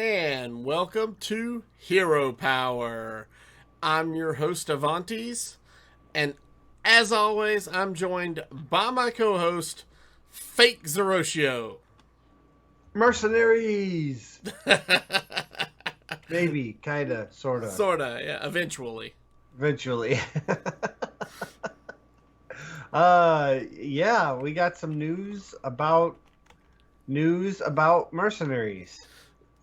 And welcome to Hero Power. I'm your host, Avanties, and as always, I'm joined by my co host, Fake Zerotio. Mercenaries! Maybe, kinda, sorta, Sorta, yeah, eventually. eventually. Yeah, we got some news about mercenaries.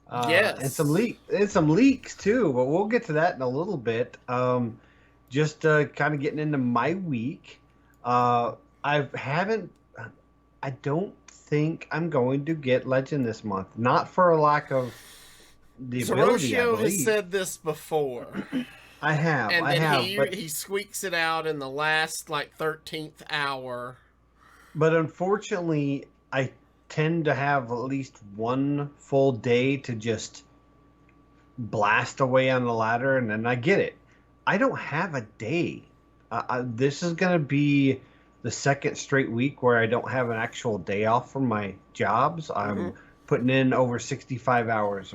And Yes. some leaks too, but we'll get to that in a little bit. Just kind of getting into my week. Uh, I haven't. I don't think I'm going to get Legend this month. Not for a lack of the ability, I Zerotio has believe. said this before, and I then have, he squeaks it out in the last, 13th hour. but unfortunately, I tend to have at least one full day to just blast away on the ladder, and then I get it. I don't have a day. This is going to be the second straight week where I don't have an actual day off from my jobs. Mm-hmm. I'm putting in over 65 hours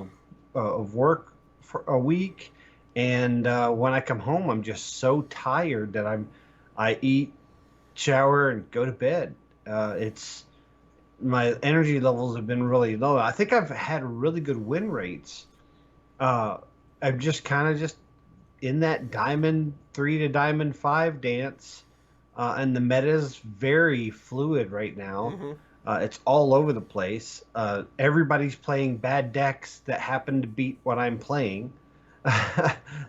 of work for a week, and when I come home, I'm just so tired that I eat, shower, and go to bed. It's my energy levels have been really low. I think I've had really good win rates. uh, I'm just kind of just in that diamond 3 to diamond 5 dance, and the meta is very fluid right now. Mm-hmm. It's all over the place. Everybody's playing bad decks that happen to beat what I'm playing.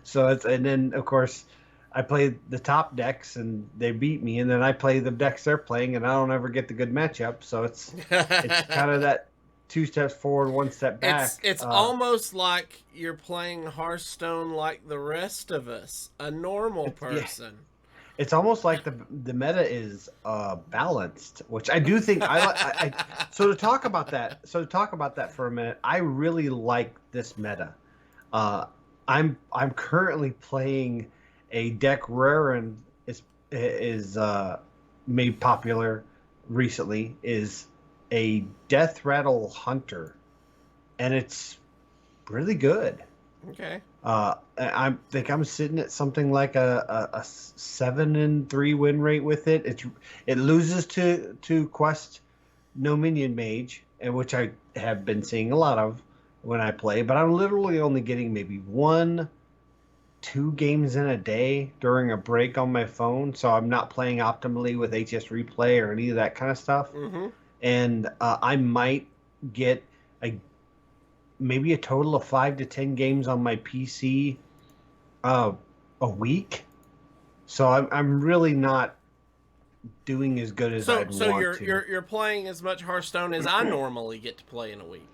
So it's, and then of course I play the top decks and they beat me, and then I play the decks they're playing and I don't ever get the good matchup. So it's kind of that two steps forward, one step back. It's almost like you're playing Hearthstone like the rest of us, a normal Yeah, person. it's almost like the meta is balanced, which I do think I so to talk about that. So to talk about that for a minute, I really like this meta. Uh, I'm currently playing a deck Rarin is made popular recently, is a Death Rattle Hunter, and it's really good. Okay. I think I'm sitting at something like a 7-3 win rate with it. It loses to Quest No Minion Mage, and which I have been seeing a lot of when I play, but I'm literally only getting maybe 2 games in a day during a break on my phone, so I'm not playing optimally with HS Replay or any of that kind of stuff. Mm-hmm. And I might get a maybe a total of 5 to 10 games on my PC uh, a week. So I'm really not doing as good as So I'd so want you're to. you're you're playing as much Hearthstone as I normally get to play in a week.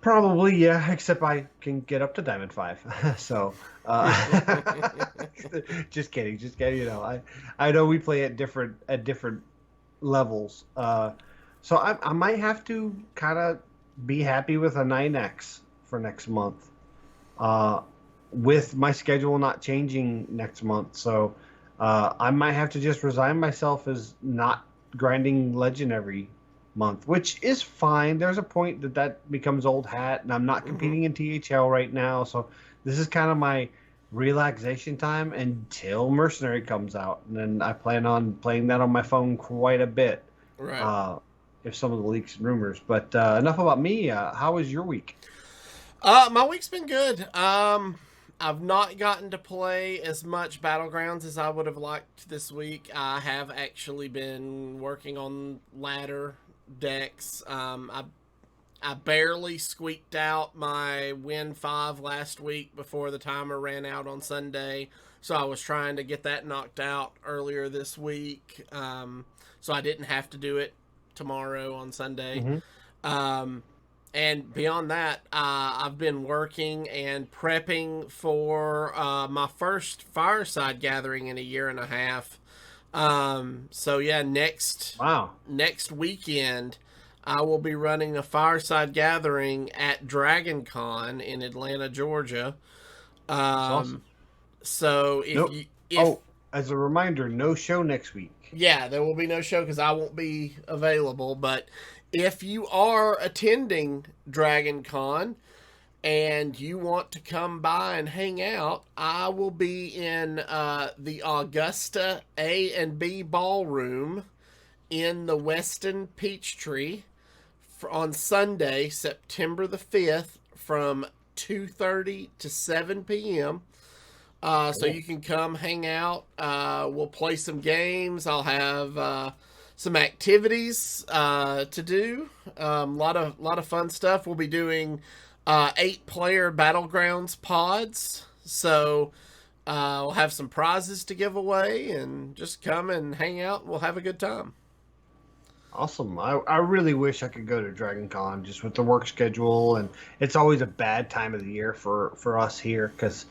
Probably, yeah, except I can get up to Diamond 5. So, just kidding, just kidding. I know we play at different levels. So I might have to kind of be happy with a 9x for next month. Uh, with my schedule not changing next month. So I might have to just resign myself as not grinding Legend every month, which is fine. There's a point that becomes old hat, and I'm not Mm-hmm. competing in THL right now. So this is kind of my relaxation time until Mercenary comes out. And then I plan on playing that on my phone quite a bit. Right. Uh, if some of the leaks and rumors. But enough about me. How was your week? My week's been good. I've not gotten to play as much Battlegrounds as I would have liked this week. I have actually been working on ladder decks. I barely squeaked out my win 5 last week before the timer ran out on Sunday. So I was trying to get that knocked out earlier this week. So I didn't have to do it tomorrow on Sunday. Mm-hmm. Um, and beyond that, I've been working and prepping for my first fireside gathering in a year and a half. So yeah, Wow, next weekend, I will be running a fireside gathering at Dragon Con in Atlanta, Georgia. that's Um, awesome. so No, if oh, as a reminder, no show next week. yeah, there will be no show because I won't be available. But if you are attending Dragon Con, and you want to come by and hang out, I will be in the Augusta A and B Ballroom in the Weston Peachtree on Sunday, September the 5th, from 2:30 to 7 p.m. So you can come hang out. We'll play some games. I'll have some activities to do. Lot of fun stuff. We'll be doing 8-player Battlegrounds pods. So we'll have some prizes to give away, and just come and hang out. And we'll have a good time. Awesome. I really wish I could go to Dragon Con just with the work schedule, and it's always a bad time of the year for us here because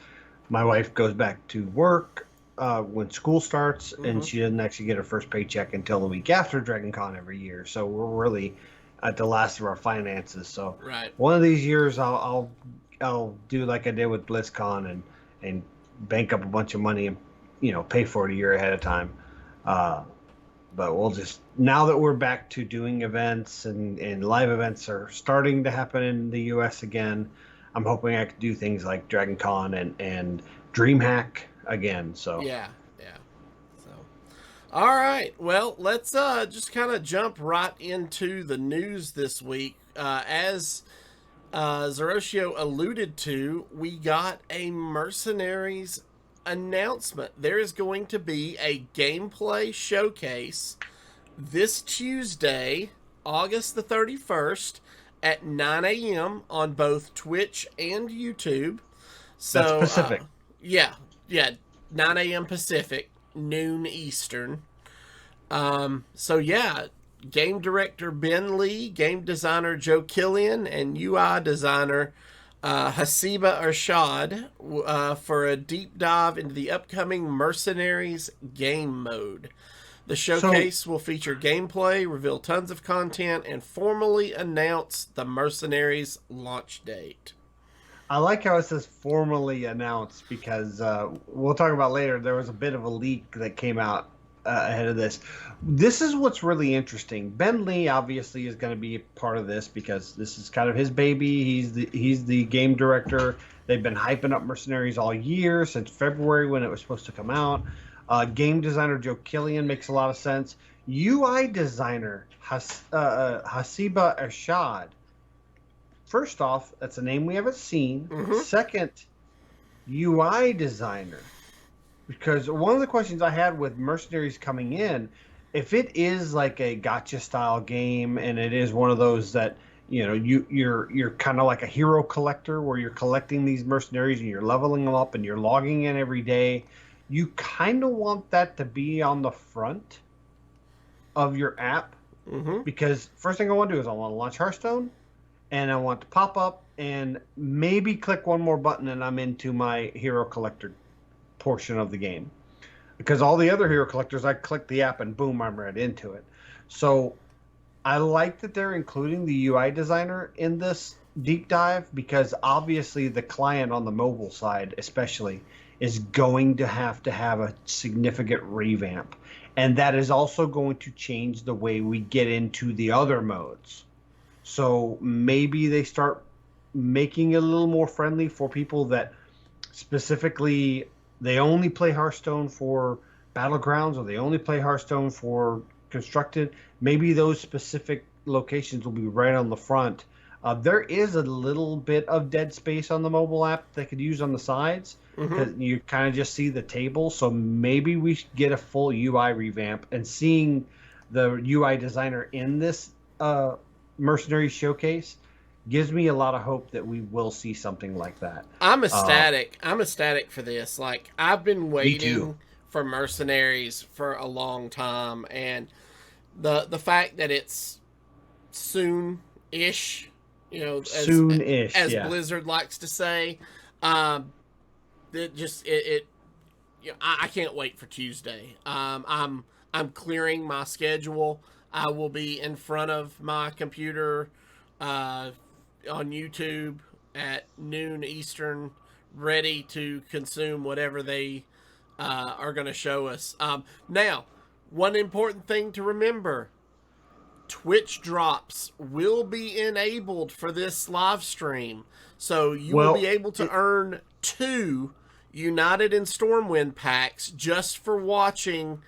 my wife goes back to work when school starts, and she doesn't actually get her first paycheck until the week after Dragon Con every year. So we're really at the last of our finances. So one of these years I'll do like I did with BlizzCon and bank up a bunch of money and pay for it a year ahead of time. But we'll just, now that we're back to doing events and live events are starting to happen in the US again, I'm hoping I can do things like Dragon Con and DreamHack again. So yeah. So all right, well, let's just kind of jump right into the news this week. As Zerotio alluded to, we got a Mercenaries announcement. There is going to be a gameplay showcase this Tuesday, August the 31st at 9 a.m. on both Twitch and YouTube. So that's Pacific. Yeah, 9 a.m. Pacific, noon Eastern. So yeah, game director Ben Lee, game designer Joe Killian, and UI designer Hasiba Arshad for a deep dive into the upcoming Mercenaries game mode. The showcase will feature gameplay, reveal tons of content, and formally announce the Mercenaries launch date. I like how it says formally announced because we'll talk about later. There was a bit of a leak that came out ahead of this. This is what's really interesting. Ben Lee obviously is going to be part of this because this is kind of his baby. He's the game director. They've been hyping up Mercenaries all year since February when it was supposed to come out. Game designer Joe Killian makes a lot of sense. UI designer Hasiba Arshad. First off, that's a name we haven't seen. Second, UI designer. Because one of the questions I had with Mercenaries coming in, if it is like a gotcha style game and it is one of those that you're kind of like a hero collector where you're collecting these mercenaries and you're leveling them up and you're logging in every day, you kind of want that to be on the front of your app. Because first thing I want to do is I want to launch Hearthstone, and I want to pop up and maybe click one more button and I'm into my hero collector portion of the game. Because all the other hero collectors, I click the app and boom, I'm right into it. So I like that they're including the UI designer in this deep dive because obviously the client on the mobile side especially is going to have a significant revamp. And that is also going to change the way we get into the other modes. So maybe they start making it a little more friendly for people that specifically they only play Hearthstone for Battlegrounds or they only play Hearthstone for Constructed. Maybe those specific locations will be right on the front. There is a little bit of dead space on the mobile app they could use on the sides because you kind of just see the table. So maybe we should get a full UI revamp, and seeing the UI designer in this Mercenary showcase gives me a lot of hope that we will see something like that. I'm ecstatic. I'm ecstatic for this. Like, I've been waiting for Mercenaries for a long time, and the fact that it's soon-ish, soon-ish, as Blizzard likes to say, I can't wait for Tuesday. I'm clearing my schedule. I will be in front of my computer on YouTube at noon Eastern, ready to consume whatever they are going to show us. Now, one important thing to remember, Twitch drops will be enabled for this live stream. So you will Well, be able to earn 2 United in Stormwind packs just for watching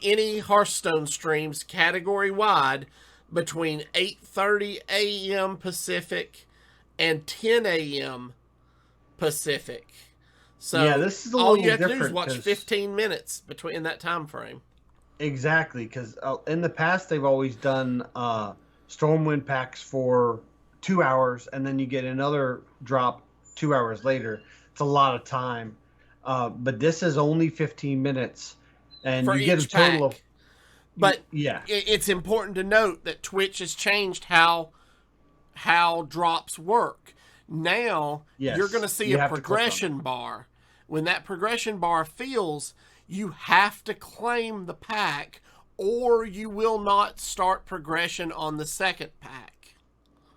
any Hearthstone streams category wide between 8:30 a.m. Pacific and 10 a.m. Pacific. So yeah, this is a all little you have to do is different watch 'cause- 15 minutes between that time frame. Exactly, because in the past they've always done Stormwind packs for 2 hours, and then you get another drop 2 hours later. It's a lot of time, but this is only 15 minutes, and For you get a each total pack. of. But Yeah, it's important to note that Twitch has changed how drops work. Now yes, you're going to see you a have to click on it. progression bar. When that progression bar fills, you have to claim the pack, or you will not start progression on the second pack.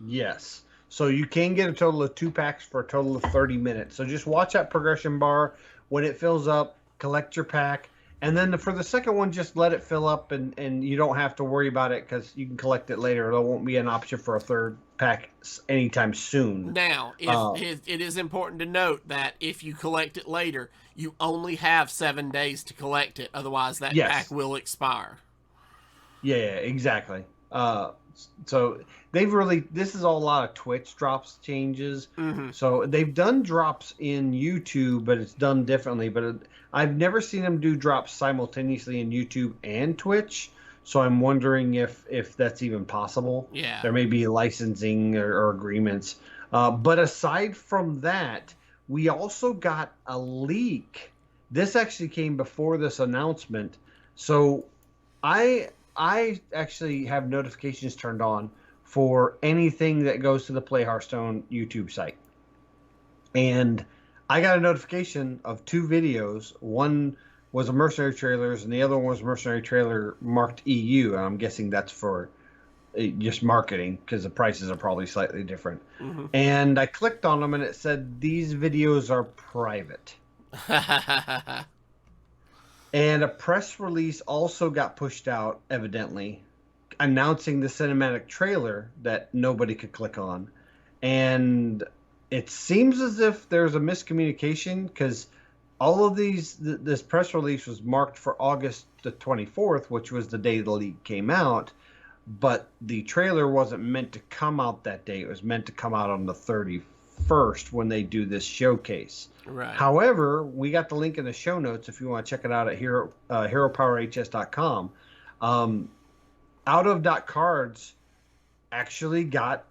Yes. So you can get a total of 2 packs for a total of 30 minutes. So just watch that progression bar. When it fills up, collect your pack. And then for the second one, just let it fill up, and you don't have to worry about it because you can collect it later. There won't be an option for a third pack anytime soon. Now, it is important to note that if you collect it later, you only have 7 days to collect it. Otherwise, that Yes. pack will expire. Yeah, exactly. So this is all a lot of Twitch drops changes. Mm-hmm. So they've done drops in YouTube, but it's done differently. But I've never seen them do drops simultaneously in YouTube and Twitch. So I'm wondering if that's even possible. Yeah. There may be licensing or agreements. But aside from that, we also got a leak. This actually came before this announcement. So I actually have notifications turned on for anything that goes to the Play Hearthstone YouTube site. And I got a notification of 2 videos. One was a Mercenary trailers, and the other one was a Mercenary trailer marked EU. And I'm guessing that's for just marketing because the prices are probably slightly different. Mm-hmm. And I clicked on them, and it said these videos are private. And a press release also got pushed out, evidently, announcing the cinematic trailer that nobody could click on. And it seems as if there's a miscommunication because all of this press release was marked for August the 24th, which was the day the leak came out. But the trailer wasn't meant to come out that day. It was meant to come out on the 31st when they do this showcase. Right. However, we got the link in the show notes if you want to check it out at heropowerhs.com. Out of Cards actually got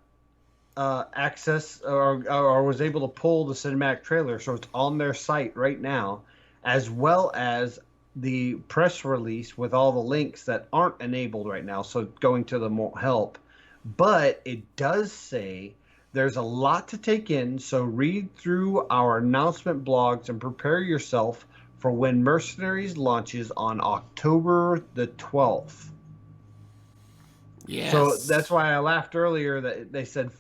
access or was able to pull the cinematic trailer, so it's on their site right now, as well as the press release with all the links that aren't enabled right now, so going to them won't help. But it does say there's a lot to take in, so read through our announcement blogs and prepare yourself for when Mercenaries launches on October the 12th. Yes. So that's why I laughed earlier that they said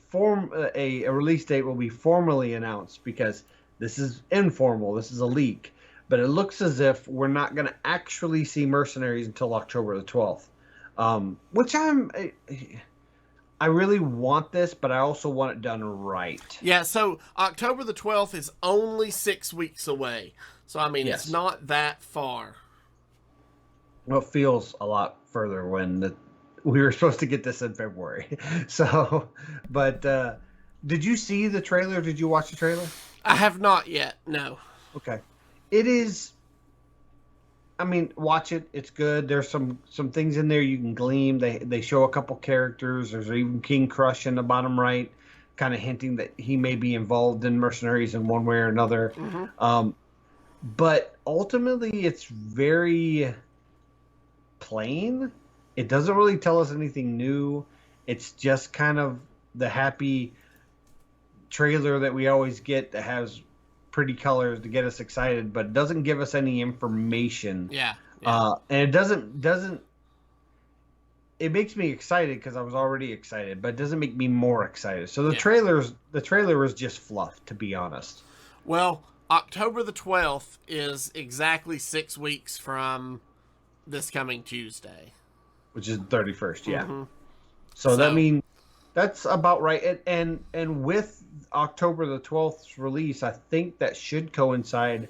a release date will be formally announced, because this is informal. This is a leak. But it looks as if we're not going to actually see Mercenaries until October the 12th, which I really want this, but I also want it done right. Yeah, so October the 12th is only 6 weeks away. So, I mean, Yes. It's not that far. Well, it feels a lot further when we were supposed to get this in February. So, but did you see the trailer? Did you watch the trailer? I have not yet, no. Okay. It is, I mean, watch it. It's good. There's some things in there you can glean. They show a couple characters. There's even King Crush in the bottom right, kind of hinting that he may be involved in Mercenaries in one way or another. Mm-hmm. But ultimately, it's very plain. It doesn't really tell us anything new. It's just kind of the happy trailer that we always get that has pretty colors to get us excited, but it doesn't give us any information. Yeah. And it doesn't. It makes me excited because I was already excited, but it doesn't make me more excited. So the trailer was just fluff, to be honest. Well, October the 12th is exactly 6 weeks from this coming Tuesday. Which is the 31st, yeah. Mm-hmm. So that means that's about right. And with October the 12th's release, I think that should coincide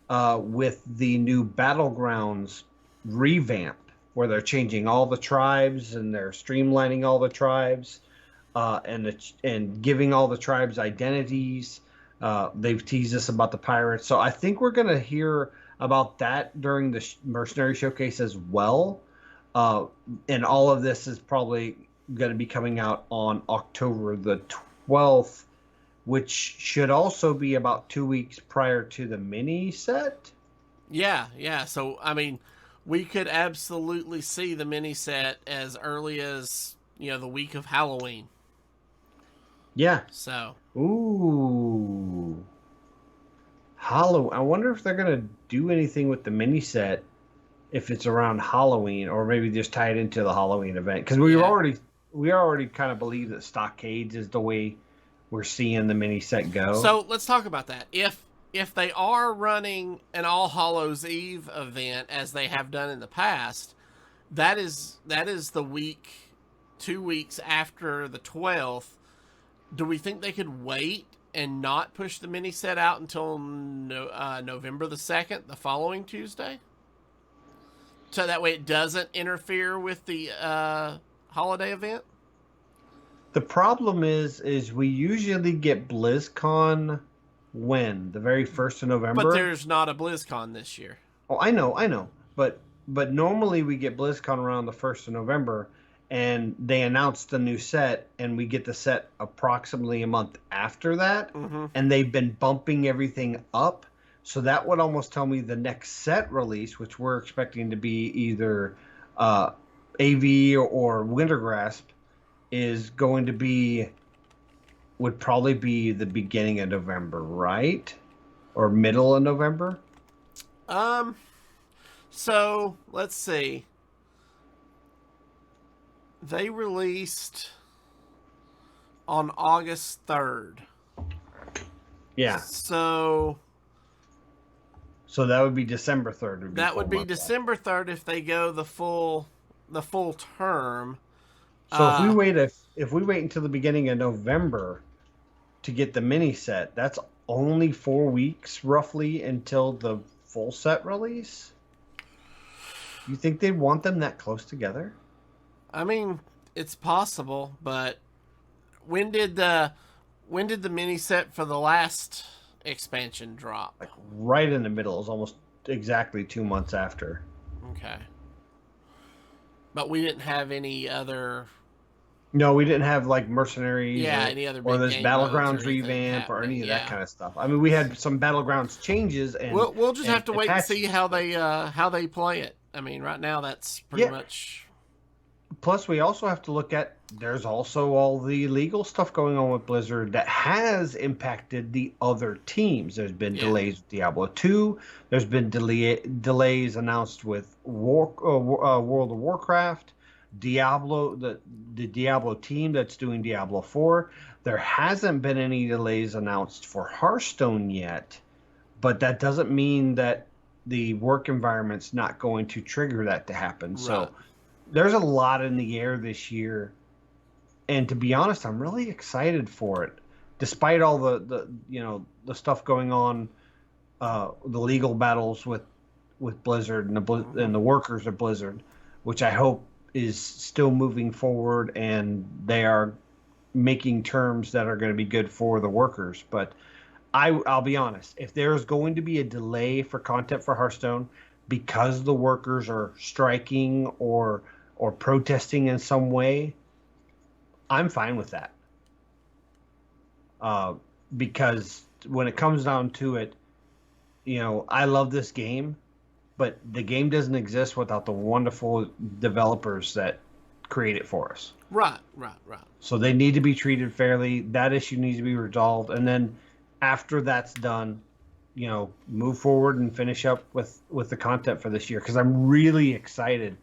with the new Battlegrounds revamp, where they're changing all the tribes and they're streamlining all the tribes, and giving all the tribes identities. They've teased us about the pirates, so I think we're gonna hear about that during the Mercenary Showcase as well. Uh, and all of this is probably going to be coming out on October the 12th, which should also be about 2 weeks prior to the mini set. Yeah, yeah. So, I mean, we could absolutely see the mini set as early as, the week of Halloween. Yeah. So. Ooh. Halloween. I wonder if they're going to do anything with the mini set if it's around Halloween, or maybe just tie it into the Halloween event. Because we already kind of believe that Stockades is the way we're seeing the mini set go. So let's talk about that. If they are running an All Hallows Eve event as they have done in the past, that is the week, 2 weeks after the 12th. Do we think they could wait and not push the mini set out until November the 2nd, the following Tuesday? So that way it doesn't interfere with the holiday event? The problem is we usually get BlizzCon when? The very 1st of November? But there's not a BlizzCon this year. Oh, I know. But normally we get BlizzCon around the 1st of November, and they announce the new set, and we get the set approximately a month after that. Mm-hmm. And they've been bumping everything up. So that would almost tell me the next set release, which we're expecting to be either AV or Wintergrasp, is going to be, would probably be the beginning of November, right? Or middle of November? So let's see. They released on August 3rd. Yeah. So that would be December 3rd. That would be December 3rd if they go the full term. So if we wait until the beginning of November to get the mini set, that's only 4 weeks roughly until the full set release. You think they'd want them that close together? I mean, it's possible, but when did the mini set for the last expansion drop? Like right in the middle. It was almost exactly 2 months after. Okay. But we didn't have any other... No, we didn't have like Mercenaries any other big or this game Battlegrounds modes revamp or any of that kind of stuff. I mean, we had some Battlegrounds changes, and we'll just have to wait and see how they play it. I mean, right now that's pretty much... Plus, we also have to look at, there's also all the legal stuff going on with Blizzard that has impacted the other teams. There's been delays with Diablo 2. There's been delays announced with World of Warcraft, Diablo, the Diablo team that's doing Diablo 4. There hasn't been any delays announced for Hearthstone yet, but that doesn't mean that the work environment's not going to trigger that to happen. Right. So there's a lot in the air this year, and to be honest, I'm really excited for it, despite all the stuff going on, the legal battles with Blizzard and the workers of Blizzard, which I hope is still moving forward, and they are making terms that are going to be good for the workers. But I'll be honest, if there's going to be a delay for content for Hearthstone because the workers are striking or protesting in some way, I'm fine with that. Because when it comes down to it, I love this game, but the game doesn't exist without the wonderful developers that create it for us. Right. So they need to be treated fairly. That issue needs to be resolved. And then after that's done, move forward and finish up with the content for this year. Because I'm really excited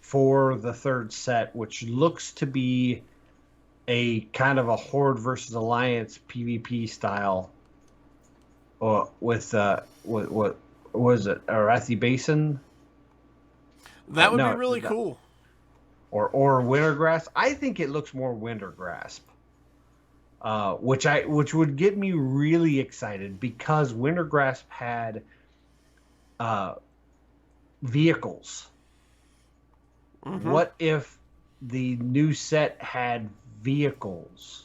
for the third set, which looks to be a kind of a Horde versus Alliance PvP style, with what was it, Arathi Basin? That would be really cool. or Wintergrasp. I think it looks more Wintergrasp, which would get me really excited because Wintergrasp had uh, vehicles. Mm-hmm. What if the new set had vehicles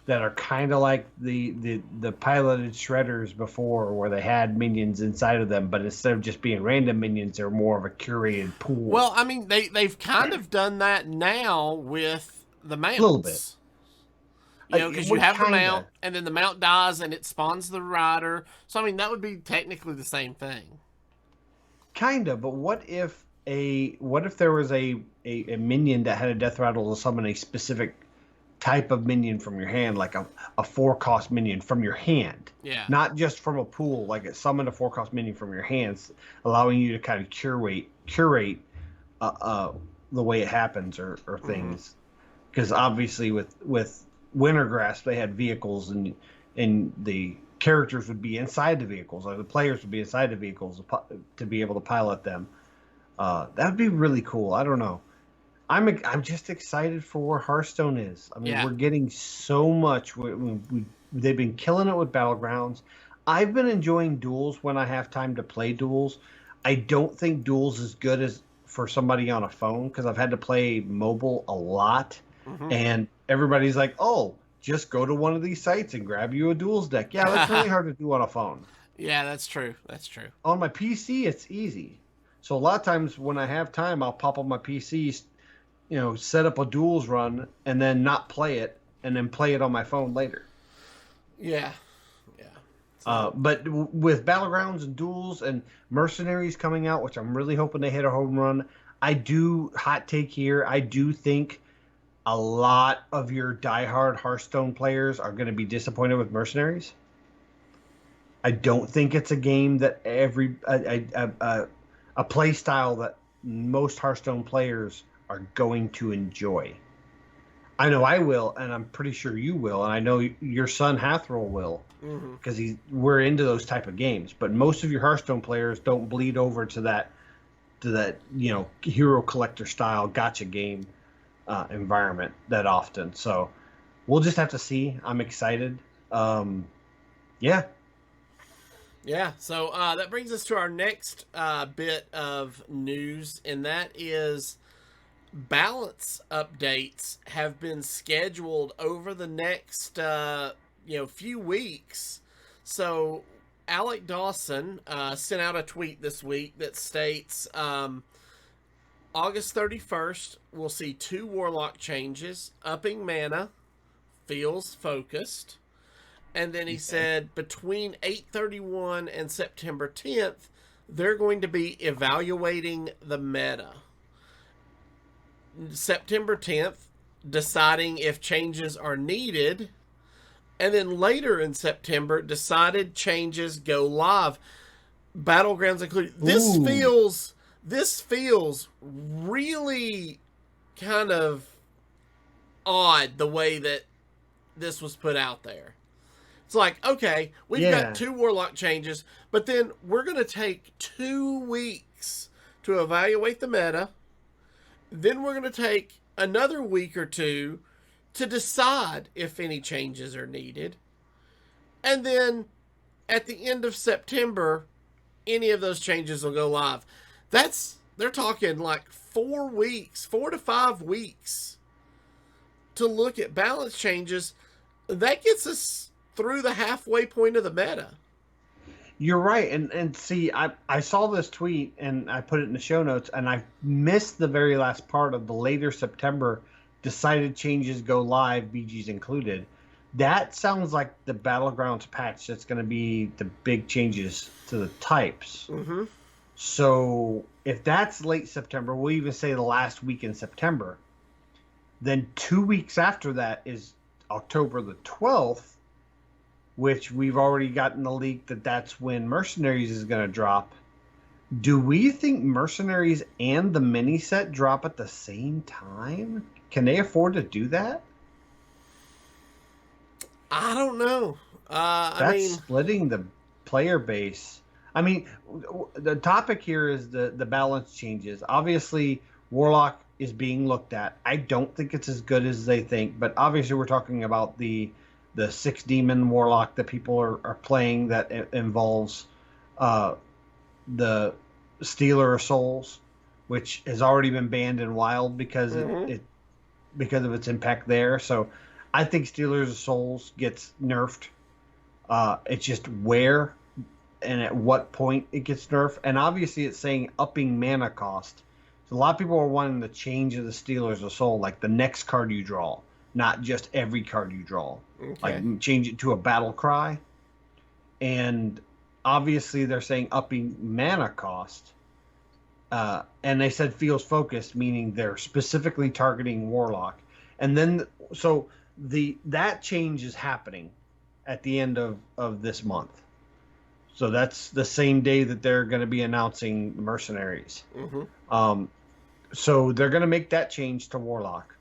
that are kind of like the piloted shredders before, where they had minions inside of them, but instead of just being random minions, they're more of a curated pool. Well, I mean, they've kind of done that now with the A little bit. mounts. You know, because you have the mount, and then the mount dies, and it spawns the rider. So, I mean, that would be technically the same thing. Kinda, but what if there was a minion that had a death rattle to summon a specific type of minion from your hand, like a 4-cost minion from your hand. Yeah. Not just from a pool, like it summoned a 4-cost minion from your hands, allowing you to kind of curate the way it happens or things. Because obviously with Wintergrasp, they had vehicles and the characters would be inside the vehicles, or the players would be inside the vehicles to be able to pilot them. That would be really cool. I don't know. I'm just excited for where Hearthstone is. I mean, We're getting so much. They've been killing it with Battlegrounds. I've been enjoying duels when I have time to play duels. I don't think duels is good as for somebody on a phone because I've had to play mobile a lot, and everybody's like, "Oh, just go to one of these sites and grab you a duels deck." Yeah, that's really hard to do on a phone. Yeah, that's true. That's true. On my PC, it's easy. So a lot of times when I have time, I'll pop on my PC, set up a duels run and then not play it and then play it on my phone later. Yeah. But with Battlegrounds and duels and Mercenaries coming out, which I'm really hoping they hit a home run, hot take here, I do think a lot of your diehard Hearthstone players are going to be disappointed with Mercenaries. I don't think it's a game that a play style that most Hearthstone players are going to enjoy. I know I will, and I'm pretty sure you will, and I know your son Hathroll will, because we're into those type of games. But most of your Hearthstone players don't bleed over to that hero collector style gotcha game environment that often. So we'll just have to see. I'm excited. Yeah. Yeah, so that brings us to our next bit of news, and that is balance updates have been scheduled over the next few weeks. So Alec Dawson sent out a tweet this week that states August 31st we'll see 2 Warlock changes, upping mana, feels focused. And then he said between 8/31 and September 10th, they're going to be evaluating the meta. September 10th, deciding if changes are needed. And then later in September, decided changes go live. Battlegrounds included. This feels really kind of odd the way that this was put out there. It's like, okay, we've got 2 Warlock changes, but then we're going to take 2 weeks to evaluate the meta. Then we're going to take another week or 2 to decide if any changes are needed. And then at the end of September, any of those changes will go live. They're talking like 4 to 5 weeks to look at balance changes. That gets us through the halfway point of the meta. You're right. And see, I saw this tweet and I put it in the show notes, and I missed the very last part of the later September decided changes go live, BGs included. That sounds like the Battlegrounds patch that's going to be the big changes to the types. So if that's late September, we'll even say the last week in September, then 2 weeks after that is October the 12th, which we've already gotten the leak that's when Mercenaries is going to drop. Do we think Mercenaries and the mini set drop at the same time? Can they afford to do that? I don't know. That's splitting the player base. I mean, the topic here is the balance changes. Obviously, Warlock is being looked at. I don't think it's as good as they think, but obviously we're talking about the 6 demon warlock that people are playing that involves uh, the Stealer of Souls, which has already been banned in Wild because Mm-hmm. because of its impact there. So I think Stealers of Souls gets nerfed. It's just where and at what point it gets nerfed. And obviously, it's saying upping mana cost. So a lot of people are wanting the change of the Stealers of Soul, like the next card you draw, not just every card you draw. Okay. Like change it to a battle cry. And obviously, they're saying upping mana cost. And they said feels focused, meaning they're specifically targeting Warlock. And then, so that change is happening at the end of this month. So that's the same day that they're going to be announcing Mercenaries. Mm-hmm. So they're going to make that change to Warlock.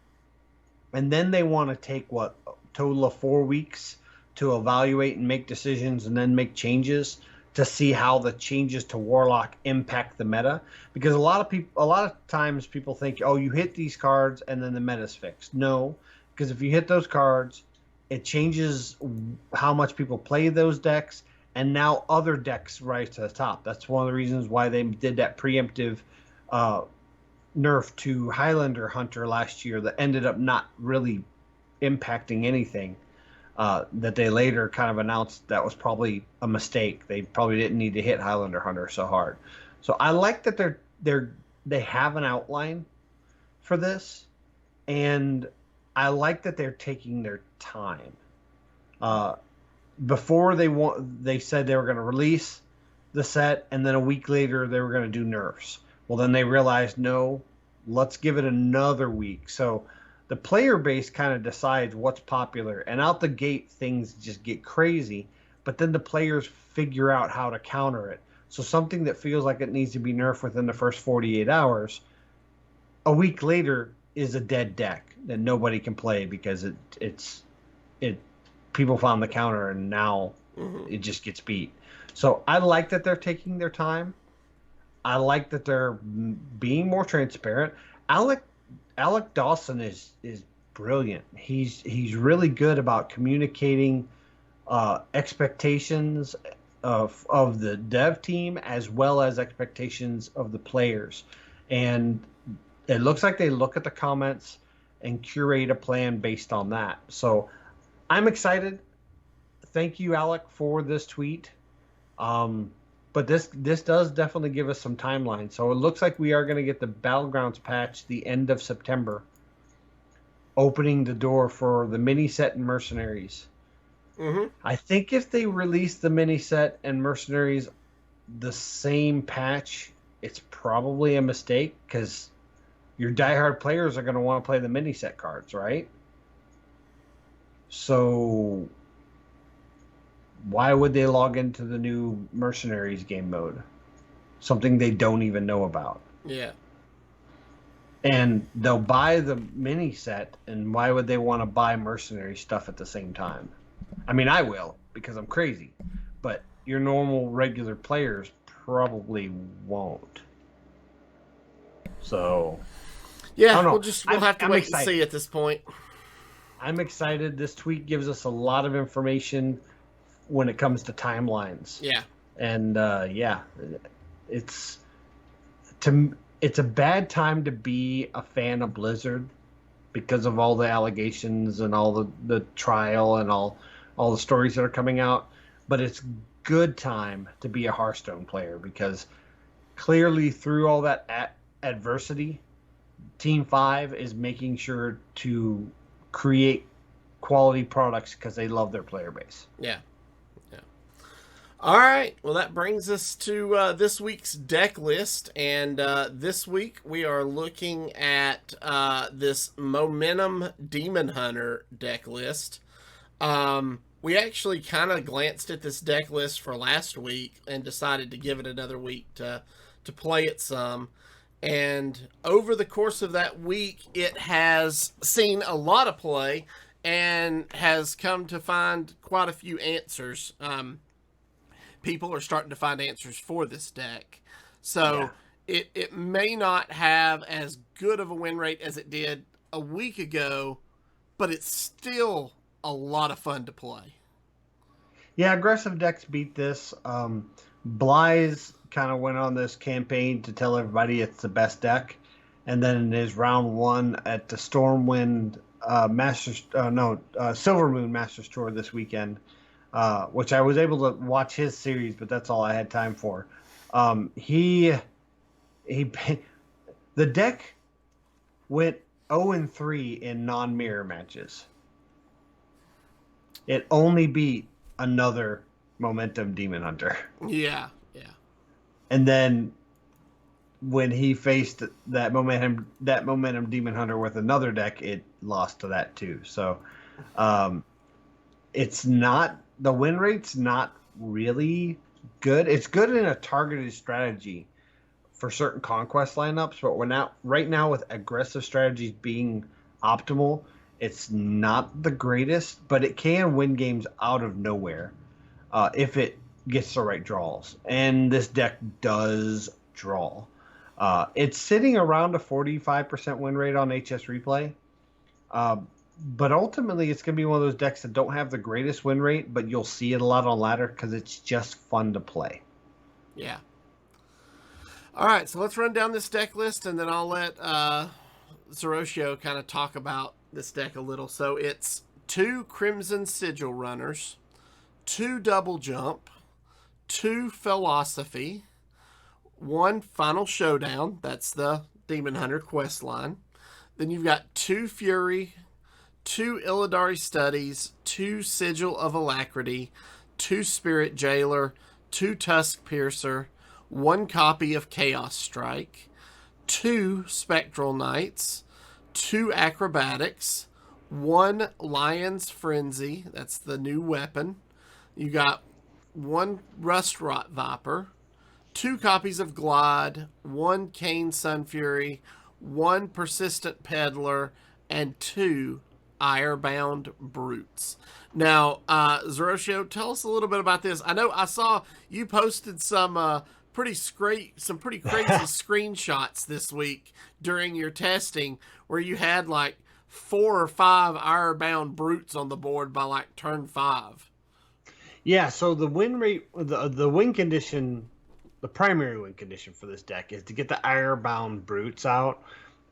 And then they want to take what, a total of 4 weeks to evaluate and make decisions and then make changes to see how the changes to Warlock impact the meta. Because a lot of times people think, oh, you hit these cards and then the meta's fixed. No, because if you hit those cards, it changes how much people play those decks, and now other decks rise to the top. That's one of the reasons why they did that preemptive nerf to Highlander Hunter last year that ended up not really impacting anything. That they later kind of announced that was probably a mistake. They probably didn't need to hit Highlander Hunter so hard. So I like that they have an outline for this, and I like that they're taking their time. Before they said they were going to release the set, and then a week later they were going to do nerfs. Well, then they realized, no, let's give it another week. So the player base kind of decides what's popular, and out the gate things just get crazy, but then the players figure out how to counter it. So something that feels like it needs to be nerfed within the first 48 hours, a week later is a dead deck that nobody can play because it people found the counter and now it just gets beat. So I like that they're taking their time. I like that they're being more transparent. Alec Dawson is brilliant. He's really good about communicating expectations of the dev team as well as expectations of the players. And it looks like they look at the comments and curate a plan based on that. So I'm excited. Thank you, Alec, for this tweet. But this does definitely give us some timeline. So it looks like we are going to get the Battlegrounds patch the end of September, opening the door for the mini set and Mercenaries. Mm-hmm. I think if they release the mini set and Mercenaries the same patch, it's probably a mistake because your diehard players are going to want to play the mini set cards, right? So why would they log into the new Mercenaries game mode? Something they don't even know about. Yeah. And they'll buy the mini set, and why would they want to buy Mercenary stuff at the same time? I mean, I will, because I'm crazy. But your normal, regular players probably won't. So, yeah, I don't know. We'll have to I'm wait excited. and see at this point. I'm excited. This tweet gives us a lot of information when it comes to timelines. Yeah. And it's a bad time to be a fan of Blizzard because of all the allegations and all the trial and all the stories that are coming out. But it's good time to be a Hearthstone player because clearly through all that adversity, Team 5 is making sure to create quality products because they love their player base. Yeah. All right. Well, that brings us to this week's deck list. And this week we are looking at this Momentum Demon Hunter deck list. We actually kind of glanced at this deck list for last week and decided to give it another week to play it some. And over the course of that week, it has seen a lot of play and has come to find quite a few answers. People are starting to find answers for this deck. So It may not have as good of a win rate as it did a week ago, but it's still a lot of fun to play. Yeah, aggressive decks beat this. Bly's kind of went on this campaign to tell everybody it's the best deck, and then in his round one at the Stormwind Silver Moon Masters Tour this weekend, which I was able to watch his series, but that's all I had time for. He the deck went 0-3 in non-mirror matches. It only beat another Momentum Demon Hunter. Yeah. And then when he faced that momentum Demon Hunter with another deck, it lost to that too. So it's not, the win rate's not really good. It's good in a targeted strategy for certain conquest lineups, but right now with aggressive strategies being optimal, it's not the greatest, but it can win games out of nowhere if it gets the right draws. And this deck does draw. It's sitting around a 45% win rate on HS Replay. But ultimately, it's going to be one of those decks that don't have the greatest win rate, but you'll see it a lot on ladder because it's just fun to play. Yeah. All right, so let's run down this deck list, and then I'll let Zerotio kind of talk about this deck a little. So it's 2 Crimson Sigil runners, 2 Double Jump, 2 Philosophy, 1 Final Showdown. That's the Demon Hunter quest line. Then you've got 2 Fury, 2 Illidari Studies, 2 Sigil of Alacrity, 2 Spirit Jailer, 2 Tusk Piercer, 1 copy of Chaos Strike, 2 Spectral Knights, 2 Acrobatics, 1 Lion's Frenzy, that's the new weapon. You got 1 Rustrot Viper, 2 copies of Glide, 1 Kane Sunfury, 1 Persistent Peddler, and 2 Irebound Brutes. Now, Zerotio, tell us a little bit about this. I know I saw you posted some pretty crazy screenshots this week during your testing where you had like 4 or 5 Irebound Brutes on the board by like turn 5. Yeah, so the win rate, the win condition, the primary win condition for this deck is to get the Irebound Brutes out,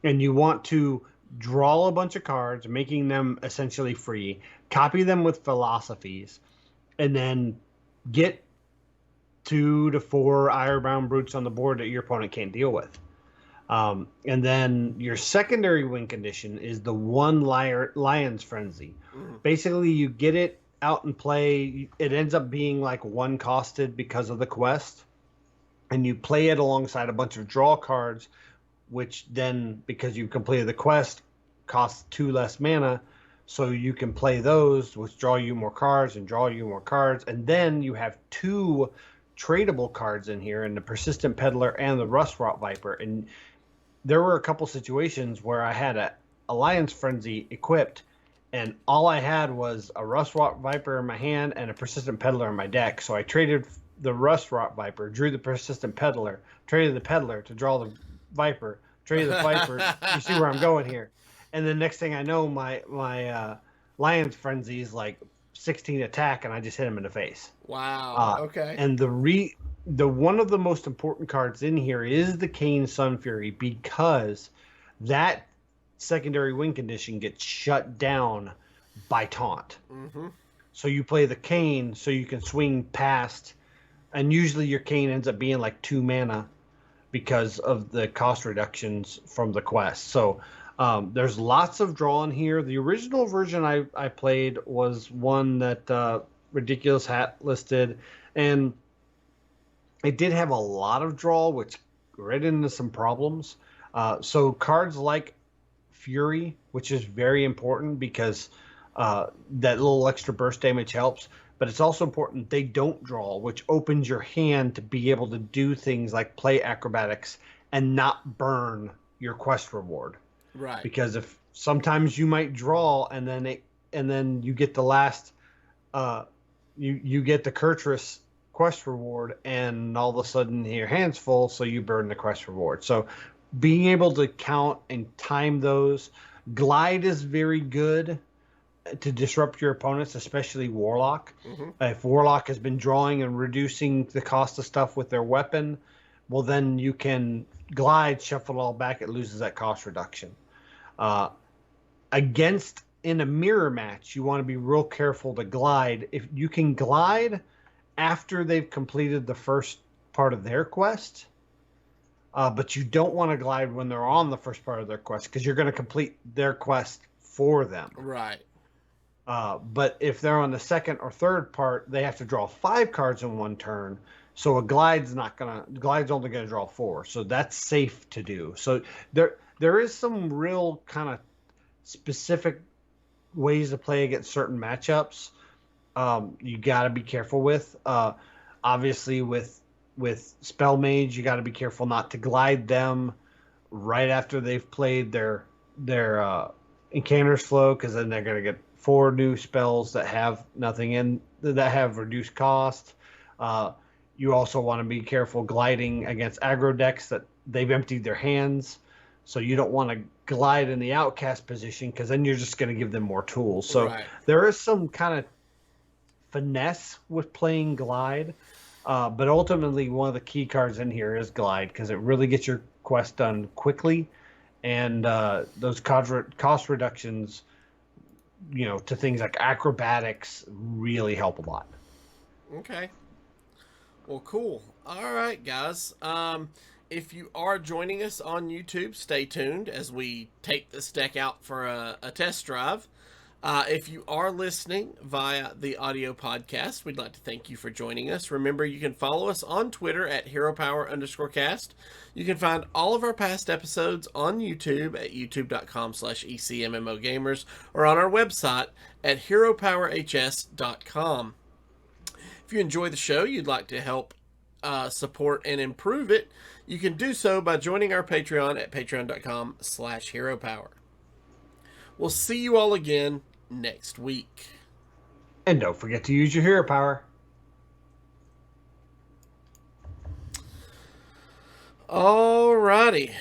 and you want to draw a bunch of cards, making them essentially free, copy them with philosophies, and then get 2 to 4 Irebound Brutes on the board that your opponent can't deal with. And then your secondary win condition is the 1 Lion's Frenzy. Basically, you get it out and play. It ends up being like 1 costed because of the quest, and you play it alongside a bunch of draw cards, which then, because you've completed the quest, costs 2 less mana, so you can play those, which draw you more cards and draw you more cards, and then you have 2 tradable cards in here, and the Persistent Peddler and the Rustrot Viper. And there were a couple situations where I had a Lion's Frenzy equipped, and all I had was a Rustrot Viper in my hand and a Persistent Peddler in my deck. So I traded the Rustrot Viper, drew the Persistent Peddler, traded the Peddler to draw the Viper, traded the Viper. You see where I'm going here. And the next thing I know, my Lion's Frenzy is like 16 attack, and I just hit him in the face. Wow. Okay. And the one of the most important cards in here is the Kane Sunfury, because that secondary win condition gets shut down by taunt. Mm-hmm. So you play the Kane so you can swing past, and usually your Kane ends up being like 2 mana because of the cost reductions from the quest. So there's lots of draw in here. The original version I played was one that Ridiculous Hat listed, and it did have a lot of draw, which ran into some problems. So cards like Fury, which is very important because that little extra burst damage helps, but it's also important they don't draw, which opens your hand to be able to do things like play acrobatics and not burn your quest reward. Right. Because if sometimes you might draw and then you get the last you get the Kurtrus quest reward, and all of a sudden your hand's full, so you burn the quest reward. So being able to count and time those. Glide is very good to disrupt your opponents, especially Warlock. If Warlock has been drawing and reducing the cost of stuff with their weapon, well, then you can glide, shuffle it all back. It loses that cost reduction. Against in a mirror match, you want to be real careful to glide. If you can glide after they've completed the first part of their quest, but you don't want to glide when they're on the first part of their quest because you're going to complete their quest for them. Right. But if they're on the second or third part, they have to draw 5 cards in one turn. So a glide's only going to draw 4. So that's safe to do. So there is some real kind of specific ways to play against certain matchups. You got to be careful with. Obviously, with Spell Mage, you got to be careful not to glide them right after they've played their Incanter's Flow, because then they're going to get 4 new spells that have nothing in that have reduced cost. You also want to be careful gliding against aggro decks that they've emptied their hands, so you don't want to glide in the outcast position because then you're just going to give them more tools. So there is some kind of finesse with playing glide, but ultimately one of the key cards in here is glide because it really gets your quest done quickly, and those cost reductions, to things like acrobatics really help a lot. Okay. Well, cool. All right, guys. If you are joining us on YouTube, stay tuned as we take this deck out for a test drive. If you are listening via the audio podcast, we'd like to thank you for joining us. Remember, you can follow us on Twitter at HeroPower_cast. You can find all of our past episodes on YouTube at youtube.com/ECMMOGamers or on our website at HeroPowerHS.com. If you enjoy the show, you'd like to help support and improve it, you can do so by joining our Patreon at patreon.com/HeroPower. We'll see you all again next week. And don't forget to use your hero power. Alrighty.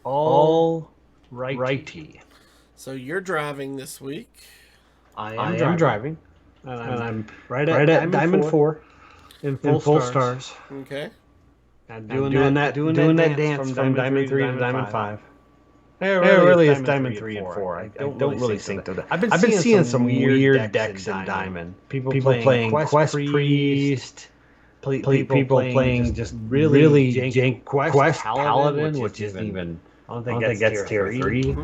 Alrighty. So you're driving this week. I am driving. And I'm right at Diamond 4 in full stars. Okay. I'm doing that dance from Diamond 3 to Diamond 5. Really, it's Diamond 3 and 4. I don't really think that. I've been seeing some weird decks in Diamond. People playing Quest Priest. People playing just really jank Quest Paladin, which isn't even. I don't think that's tier 3.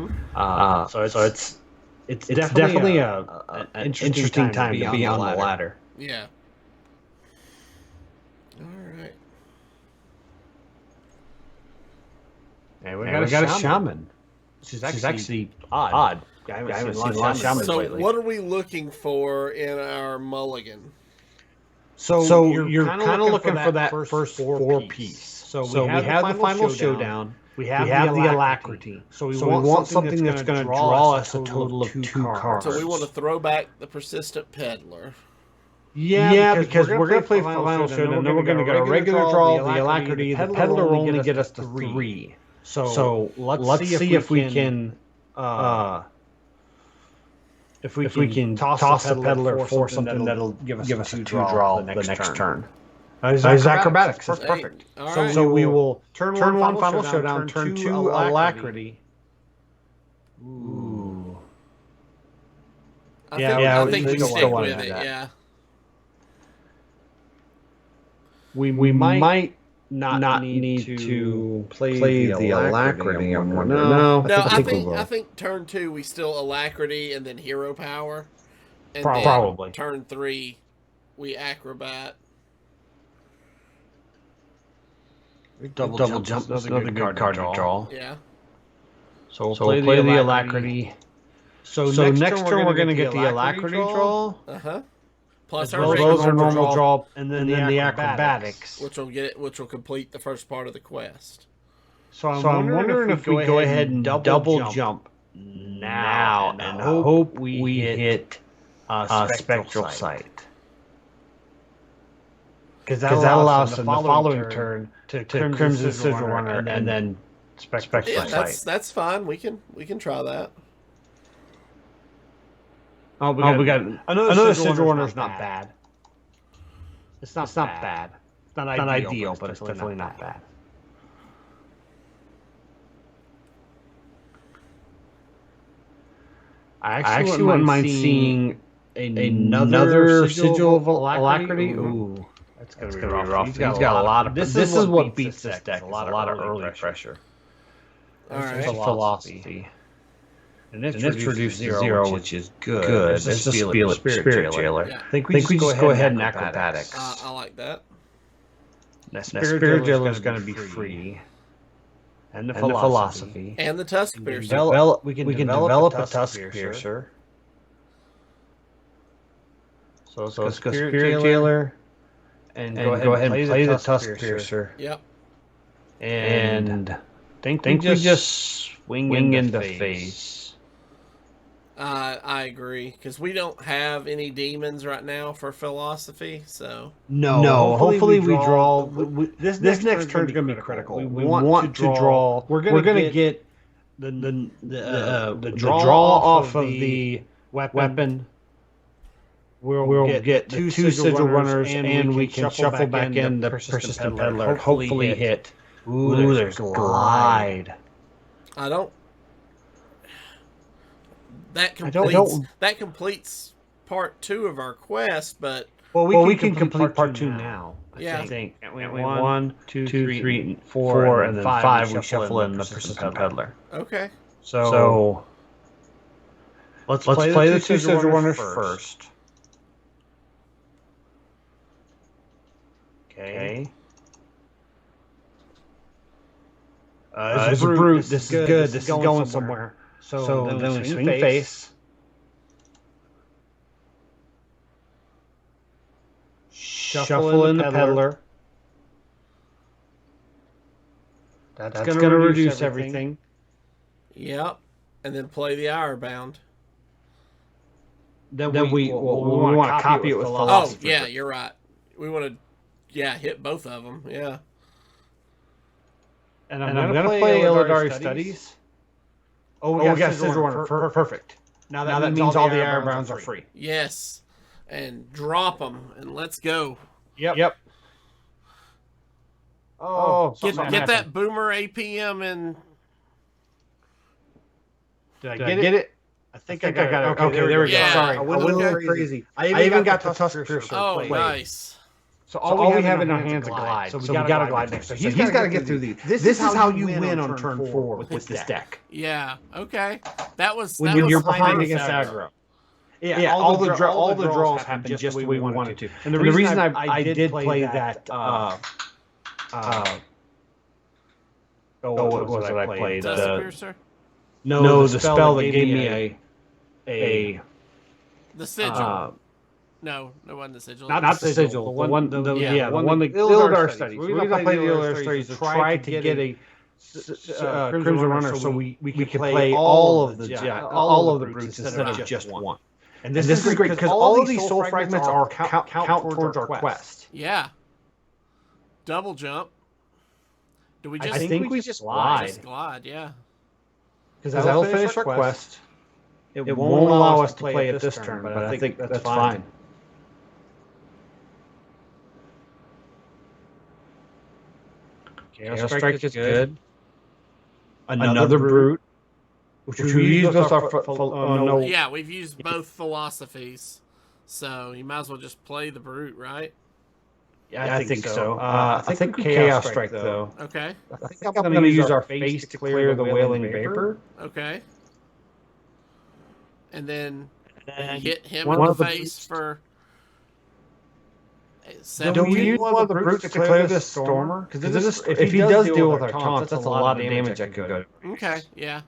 So it's definitely an interesting time to be on the ladder. Yeah. All right. Hey, we got a shaman. Which is actually odd. I haven't seen a lot of shamans lately. So what are we looking for in our mulligan? So you're kind of looking for that first 4 piece. So we have the final showdown. We have the alacrity. So we want something that's going to draw us a total of 2 cards. So we want to throw back the Persistent Peddler. Yeah, because we're going to play final showdown. Then we're going to get a regular draw, the alacrity. The peddler will only get us to 3. So let's see if we can toss the peddler for something that'll give us a 2 draw the next turn. His acrobatics. That's perfect. Right. So we will turn 1 final showdown, turn 2 alacrity. Ooh. I think we stick with it. Yeah. We might not need to play the alacrity. No, I think turn 2 we still alacrity and then hero power. And probably. Then turn 3 we acrobat. Double jump. That's another good card to draw. Yeah. So we'll play the alacrity. So next turn we're going to get the alacrity draw. Plus our normal draw, and then the acrobatics, which will complete the first part of the quest. So I'm wondering if we go ahead and double jump now and hope we hit Spectral Sight. because that allows us in the following turn to Crimson Sigil Runner and then Spectral Sight. That's fine. We can try that. Oh, we got another Sigil Runner's not bad. It's not bad. It's not ideal, but it's definitely not bad. I actually wouldn't mind seeing another Sigil of Alacrity. Ooh, that's gonna be rough. He's got a lot of. This is what beats this deck. A lot of early pressure. All right. Philosophy. And it's reduced to 0, which is good. It's a Spirit Jailer. Yeah. I think we just go ahead and Acrobatics. I like that. Now, Spirit Jailer is going to be free. And the Philosophy. And the Tusk Piercer. We can develop a Tusk Piercer. So let's go Spirit Jailer. And go ahead and play the Tusk Piercer. Yep. And think we just swing in the face. I agree, because we don't have any demons right now for Philosophy, so... No, hopefully we draw... This next turn's going to be critical. We want to draw... We're going to get the draw off of the weapon. We'll get two Sigil Runners, and we can shuffle back in the Persistent Peddler. Hopefully hit. Ooh, there's Glide. I don't... That completes part 2 of our quest, but we can complete part 2 now. Yeah. I think 1, 2, 3, 4, and then 5 we shuffle in the Persistent Peddler. Okay. So let's play the 2 Sigil Runners first. Okay. This is a brute. This is good. This is going somewhere. So then we swing face. Shuffle in the Peddler. That's going to reduce everything. Yep. And then play the Irebound. Then we want to copy it with Philosophy. Oh, yeah, you're right. We want to, hit both of them. Yeah. And I'm going to play Illidari Studies. Oh, we got Sigil Runner. Perfect. Now that means all the Irebounds are free. Yes. And drop them, and let's go. Yep. Oh, get that Boomer APM in. Did I get it? I think I got it. Okay, there we go. Yeah. Sorry, I went crazy. I even got the Tusk Piercer. Oh, nice. So all we have in our hands is Glide. So we got to Glide next. So he's got to get through these. This is how you win on turn 4 with this deck. Yeah. Okay. That was when you're behind against aggro. Yeah. All the draws happen just the way we wanted to. And the reason I did play that. What was it I played? No, the spell that gave me a. The Sigil. No, it wasn't the Sigil. Not the Sigil. The one that Illidari Studies. We're going to play the Illidari Studies to try to get a Crimson Runner so we can play all of the brutes instead of just one. And this is great because all of these soul fragments are count towards our quest. Yeah. Double jump. Do we just? I think we just glide. Just glide, yeah. Because that'll finish our quest. It won't allow us to play it this turn, but I think that's fine. Chaos Strike is good. Another brute, which we use with our Yeah, we've used both philosophies, so you might as well just play the brute, right? Yeah, I think so. I think Chaos Strike though. Okay. I think I'm going to use our face to clear the Wailing Vapor. Okay. And then hit him in the face for. Do we use one of the brutes to clear this Stormer? Because if he does deal with our taunts, that's a lot of damage that could go. Okay, yeah.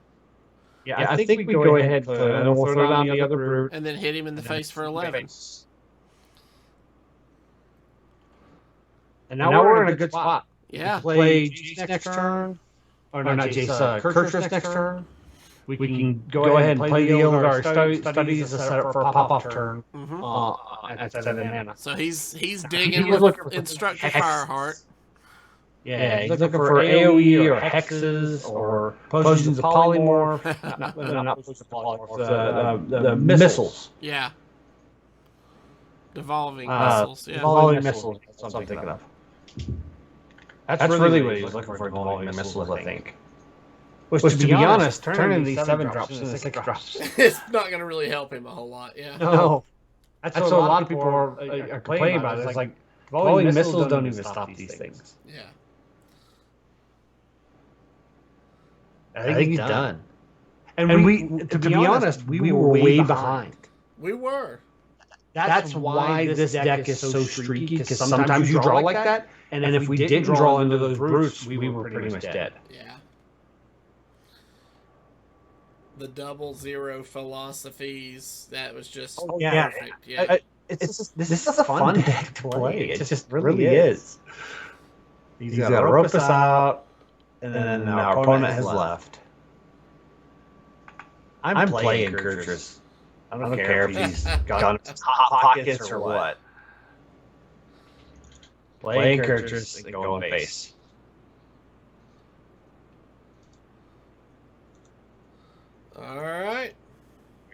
Yeah, I think we go ahead and then we'll throw down the other brute. And then hit him in the face for 11. And now we're in a good spot. Yeah. Play Jace next turn. Or not Jace, Kurtrus next turn. we can go ahead and play the Eldar studies as a setup for a pop-off turn at 7 mana. So he's digging with Instructor Fireheart. Yeah, he's looking for AoE or hexes or potions of polymorph. not potions of polymorph. The missiles. Yeah. Devolving missiles. Yeah. Devolving missiles. That's what I'm thinking of. That's really what he's looking for. Devolving missiles, I think. Which, to be honest, turning these 7 drops into 6 drops. It's not going to really help him a whole lot. Yeah. No. That's what a lot of people are complaining about. It's like devolving missiles don't even stop these things. Yeah. I think he's done. And we, to be honest, we were way behind. We were. That's why this deck is so streaky, because sometimes you draw like that, and if we didn't draw into those brutes, we were pretty much dead. Yeah. The 0 philosophies, that was just perfect. Yeah. This is a fun deck to play. It just really is. He's got to rope us out. And then our opponent has left. I'm playing Kurtrus. I don't care if he's got hot pockets or what. Playing Kurtrus and going face. All right.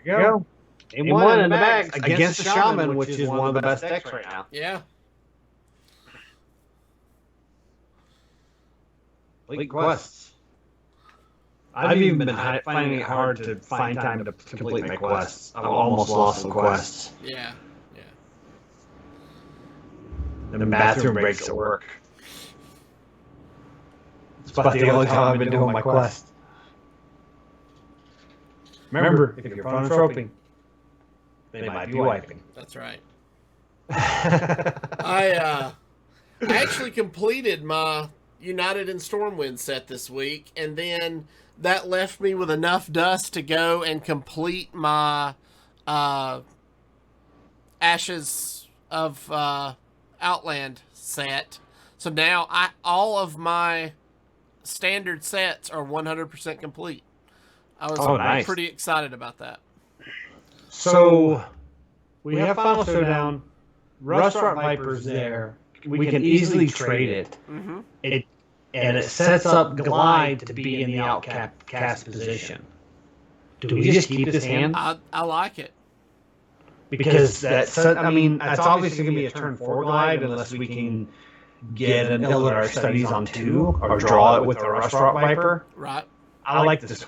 Here we go. Game 1 in the bag against the Shaman, which is one of the best decks right now. Yeah. Complete quests. I've even been finding it hard to find time to complete my quests. I've almost lost some quests. Yeah, The bathroom breaks at work. It's about the only time I've been doing my quest. Remember, if your opponent's roping, they might be wiping. That's right. I actually completed my United in Stormwind set this week, and then that left me with enough dust to go and complete my Ashes of Outland set. So now all of my standard sets are 100% complete. I was pretty excited about that. So we have Final Showdown. Rust-Rot Viper's there. We can easily trade it. Mm-hmm. It sets up Glide to be in the outcast position. Do we just keep this hand? I like it. Because that's obviously going to be a turn 4 Glide unless we can get an Eldar Studies on 2 or draw it with a Rust-Rot Viper. Right. I like this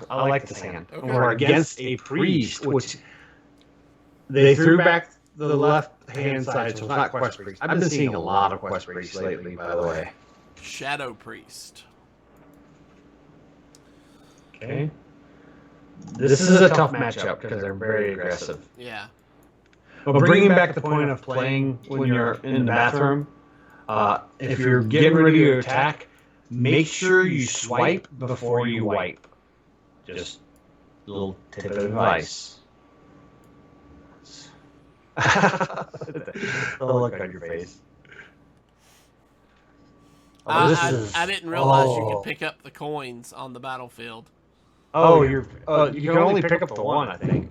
hand. Okay. We're against a Priest, which they threw back the left hand side, so it's not Quest Priest. I've been seeing a lot of Quest Priests lately, by the way. Shadow Priest. Okay. This is a tough matchup because they're very aggressive. Yeah. But bringing back the point of playing when you're in the bathroom, if you're getting ready to attack, make sure you swipe before you wipe. Just a little tip of advice. The look on your face. I didn't realize you could pick up the coins on the battlefield. You can only pick up the one, I think.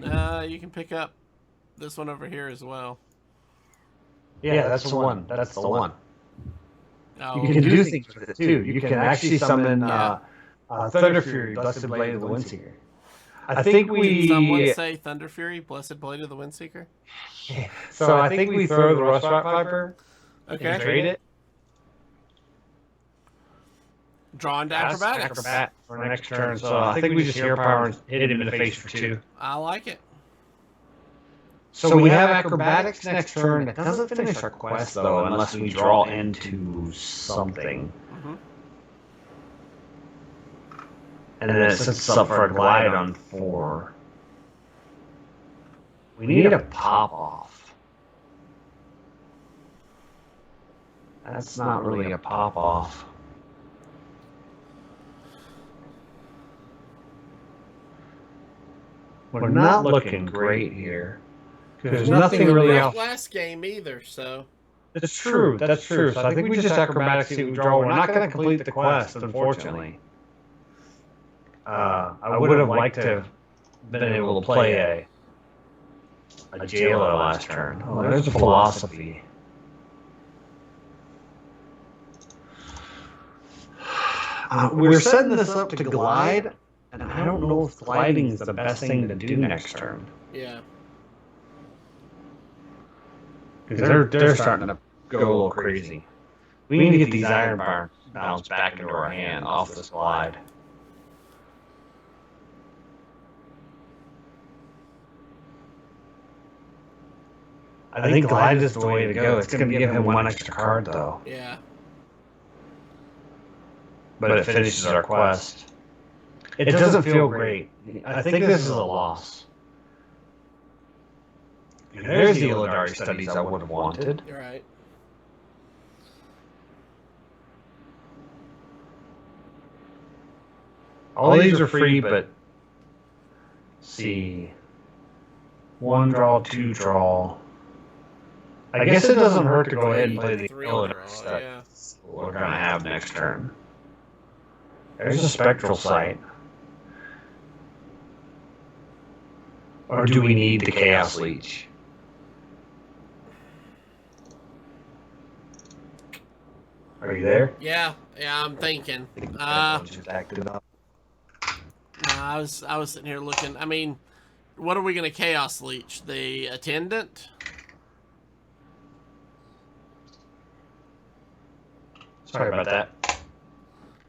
You can pick up this one over here as well. Yeah, that's the one. That's the one. Oh, You can do things with it too. You can actually summon Thunder Fury, Blessed Blade of the Windseeker. I think Did someone say Thunder Fury, Blessed Blade of the Windseeker? So I think we throw the Rust-Rot Viper. Okay. And trade it. Draw into Acrobatics. Acrobat for next turn. So I think we just Hero Power and hit him in the face for 2. I like it. So we have Acrobatics next turn. That doesn't finish our quest, though, unless we draw into something. Mm-hmm. And then it sets us up for a Glide on 4. We need a pop-off. That's not really a pop-off. We're not looking great here. There's nothing really else. Last game either, so. That's true. That's true. So I think we just Acrobatics see what we draw. We're not going to complete the quest, unfortunately. I would have liked to been able to play a jailer last turn. Oh, there's a philosophy. We're setting this up to glide, and I don't know if gliding is the best thing to do next turn. Yeah. Because they're starting to go a little crazy. We need to get these iron bounds back into our hand off this glide. I think glide is the way to go. It's going to give him one extra card, though. Yeah. But it finishes our quest. It doesn't feel great. I think this is a loss. There's the Illidari studies I would have wanted. You're right. All these are free, but see, 1 draw, 2 draw. I guess it doesn't hurt to go ahead and play the Illidari studies we're going to have next turn. There's a Spectral Sight. Or do we need the Chaos Leech? Are you there? Yeah, I'm thinking. Just acted up. I was sitting here looking. I mean, what are we going to Chaos Leech? The Attendant? Sorry about that.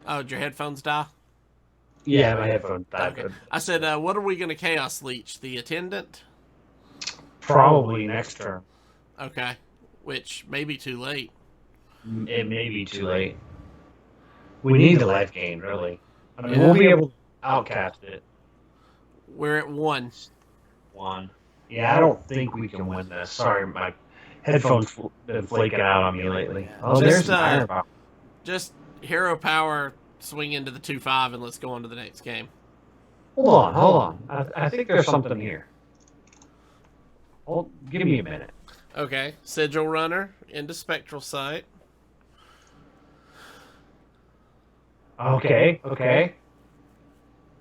Oh, did your headphones die? Yeah, my headphones died. Okay. I said, what are we going to Chaos Leech? The Attendant? Probably next turn. Okay. Which may be too late. It may be too late. We need the life gain, really. I mean, we'll be able to outcast it. We're at 1. 1. Yeah, I don't think we can win this. Sorry, my headphones been flaking out on me lately. Oh, there's iron power. Just hero power, swing into the 2/5, and let's go on to the next game. Hold on. I think there's something here. Give me a minute. Okay. Sigil Runner into Spectral Sight. Okay.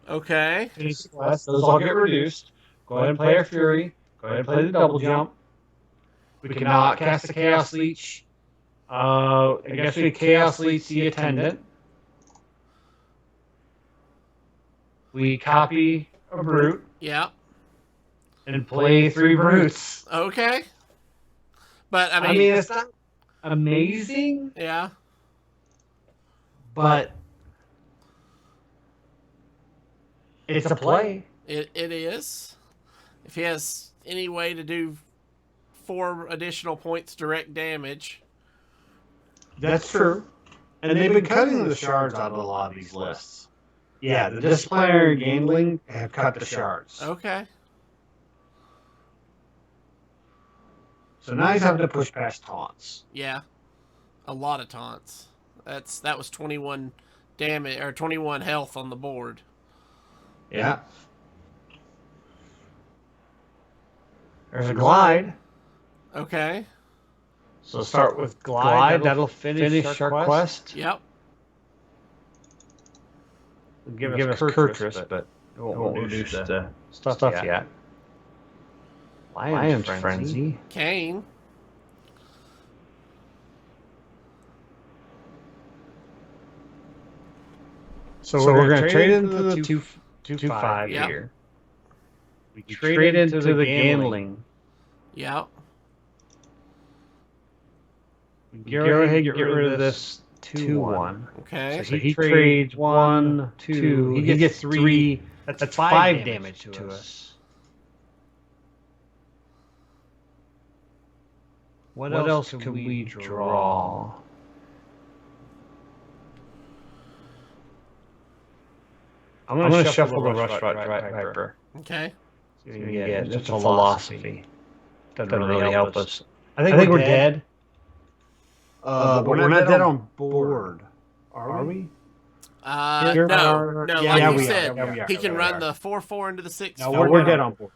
Those all get reduced. Go ahead and play our Fury. Go ahead and play the double jump. We cannot cast the Chaos Leech. I guess we Chaos Leech the Attendant. We copy a Brute. Yep. And play 3 Brutes. Okay. But, I mean it's not amazing. Yeah. But it's a play. It is. If he has any way to do 4 additional points direct damage. That's true. And they've been cutting the shards out of a lot of these lists. Yeah, the Disciplinary Gambling have cut the shards. Okay. So now he's having to push past taunts. Yeah. A lot of taunts. That was 21 damage or 21 health on the board. Yeah. There's a glide. Okay. So start with glide. That'll finish our quest. Yep. Give us Kurtrus, but it won't reduce the stuff yet. Lion's Frenzy. Kane. So we're going to trade into the 2/5 here. We trade into the gambling. Yep. Go ahead and get rid of this 2/1. Okay. So he trades 1, 2. He gets 3. That's 5 damage to us. What else can we draw? I'm going to shuffle the Rush Viper. Okay. Yeah, it's a philosophy. Doesn't really help us. I think we're dead. But we're not dead on board. Are we? No, yeah, like you we said, are. he can run the 4/4 into the 6/4. No, we're dead on board.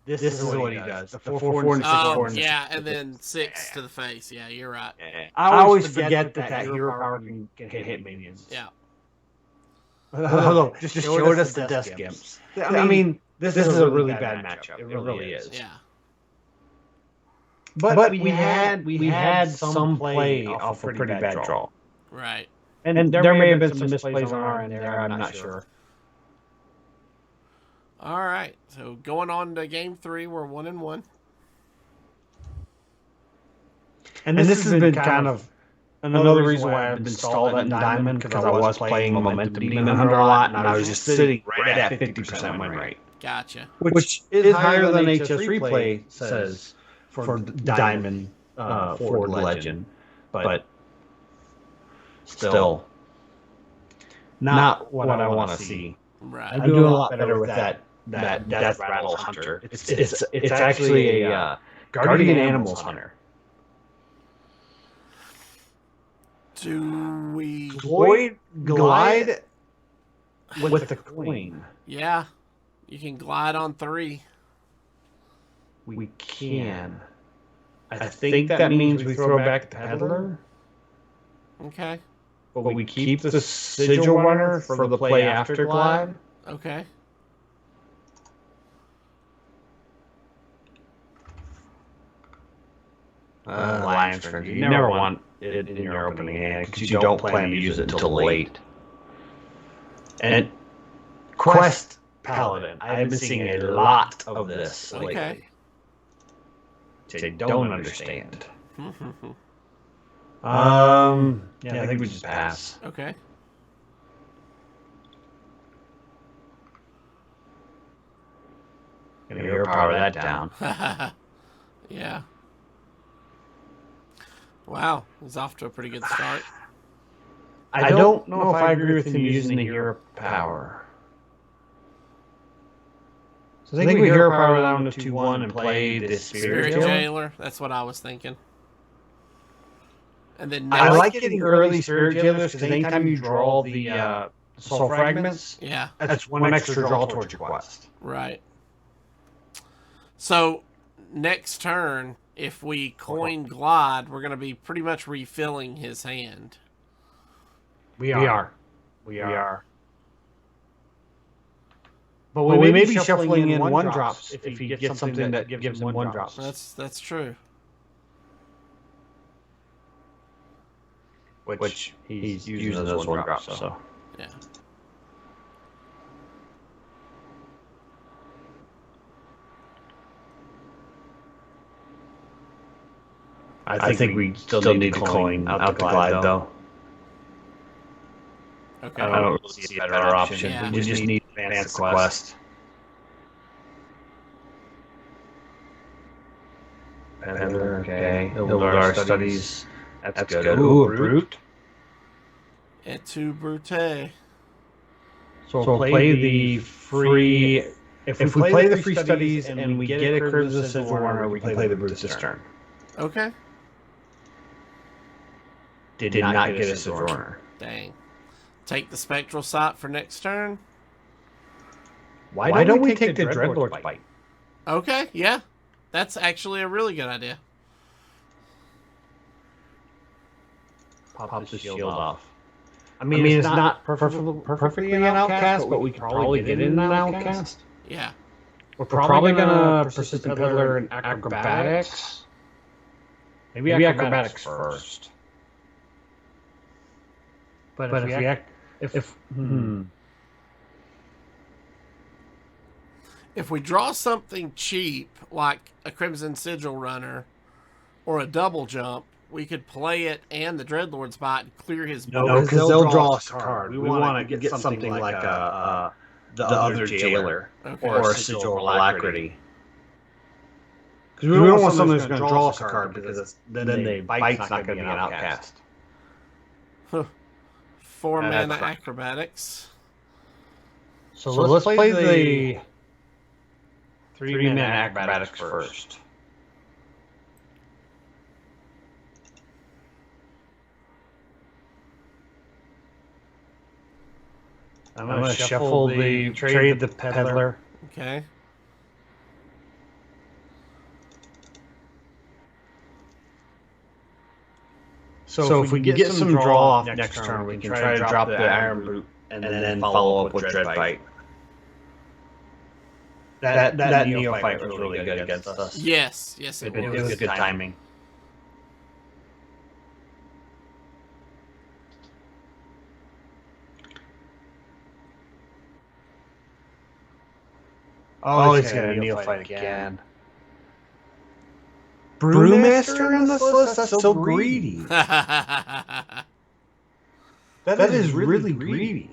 This is what he does. The 4/4 and 6/4. Yeah, and then 6 to the face. Yeah, you're right. I always forget that hero power can hit minions. Yeah. Hold on, just showed us the Dust Gimps. I mean, this is a really bad matchup. It really is. Yeah. But we had some play off a pretty bad draw. Right. And there may have been some misplays on our end there. I'm not sure. All right. So going on to game 3, we're 1-1. And this has been kind of another reason why I've been stalled at Diamond, because I was playing Momentum Demon Hunter a lot, and I was just sitting right at 50% win rate. Gotcha. Which is higher than HS Replay says for Diamond Forward Legend, but still not what I want to see. Right. I'm doing a lot better with that Death Rattle Hunter. It's actually a Guardian Animals Hunter. Do we glide with the Queen? Yeah. You can glide on 3. We can. I think that means we throw back the Peddler. Okay. But we keep the Sigil Runner for the play after glide. Okay. Lion's Frenzy. You never want it in your opening hand because you don't plan to use it until late. And Quest Paladin. I've been seeing a lot of this lately. Which I don't understand. Yeah, I think we just pass. Okay. Gonna hero power that down. Yeah. Wow, he's off to a pretty good start. I don't know if I agree with him using the hero power. So I think we hero power down to 2-1 and play the Spirit Jailer. That's what I was thinking. And then I like getting early Spirit Jailers because anytime you draw the Soul Fragments, yeah, that's one extra draw towards your quest. Right. So next turn, if we coin Glide, we're going to be pretty much refilling his hand. We are. But we may be shuffling in 1-drops if he gets something that gives him 1-drops. That's true. Which he's using those 1-drops, so. Yeah. I think we still need to coin out the glide, though. Okay. I don't really see a better option. Yeah. We just need to advance the quest. Peddler, okay. Ildar Studies. That's good. Ooh, a Brute. Et tu, Brute. So we'll play the free... If we play the free studies and we get a Crimson Sigil Runner, we can play the Brute this turn. Okay. Did not get a Sigil Runner. Dang. Take the Spectral Sight for next turn. Why don't we take the Dreadlord's Bite? Okay, yeah. That's actually a really good idea. Pop the shield off. I mean, it's not perfectly an outcast, but we can probably get in an outcast. Yeah. We're probably going to Persistent Peddler and Acrobatics. Maybe Acrobatics first. But if we draw something cheap, like a Crimson Sigil Runner or a double jump, we could play it and the Dreadlord's Bite and clear his board. No, because they'll draw us a card. We want to get something like the other Jailer or a Sigil Alacrity. Because we don't want something that's going to draw us a card because then the Bite's not going to be an outcast. 4 mana Acrobatics. So let's play the 3 mana Acrobatics first. I'm going to shuffle trade the Peddler. Okay. So if we get some draw off next turn, we can try to drop the Iron Boot and then follow up with Dreadbite. That Neophyte was really good against us. Yes, it was good timing. Oh, he's got a Neophyte again. Brewmaster on this list? That's so greedy. That is really greedy.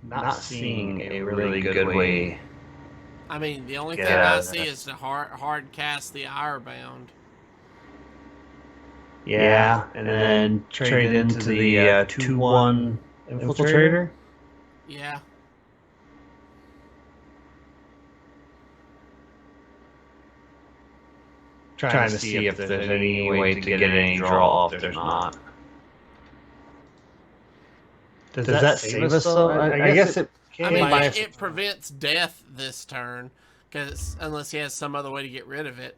Not seeing a really good way. I mean, the only thing I see is to hard cast the Irebound. Yeah, and then trade into the 2/1 Infiltrator. Yeah. Trying to see if there's any way to get any draw off. There's not. Does that save us though? I guess it can. I mean, it prevents death this turn, because unless he has some other way to get rid of it,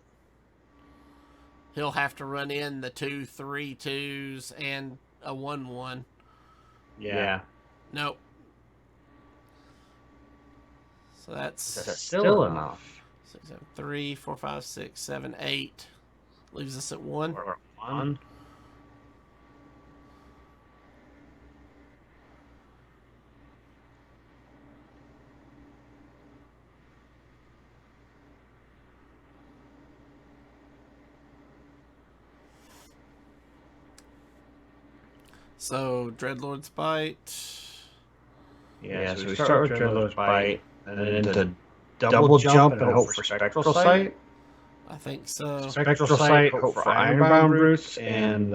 he'll have to run in the 2 3/2s and a 1/1. Yeah. Nope. So that's still enough. 6, 7, 3, 4, 5, 6, 7, 8. Leaves us at 1. Or 1. So, Dreadlord's Bite. Yeah, so we start with Dreadlord's Bite, and then into double jump and hope for Spectral Sight. I think so. Spectral Sight, hope for Ironbound Roots, and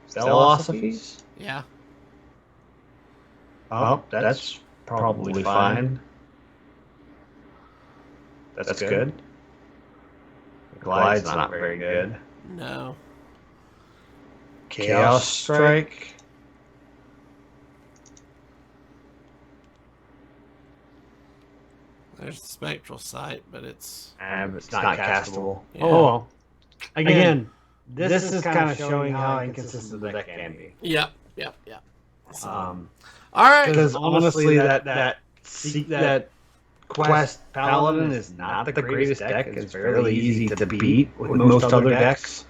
Philosophies. Yeah. Oh, that's probably fine. That's good. Glide's not very good. No. Chaos Strike. There's the Spectral Sight, but it's not castable. Yeah. Oh well. Again, this is kind of showing how inconsistent the deck can be. Yep. So, all All right. because honestly, that Quest Paladin is not the greatest deck. It's fairly easy to beat with most other decks.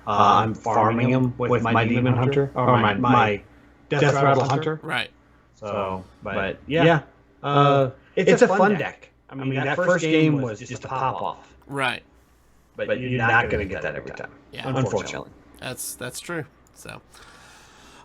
I'm farming him with my Demon Hunter or my Death Rattle Hunter. Right. So, but yeah, it's a fun deck. I mean, that first game was just a pop off. Right. But you're not going to get that every time. Yeah. Unfortunately. That's true. So,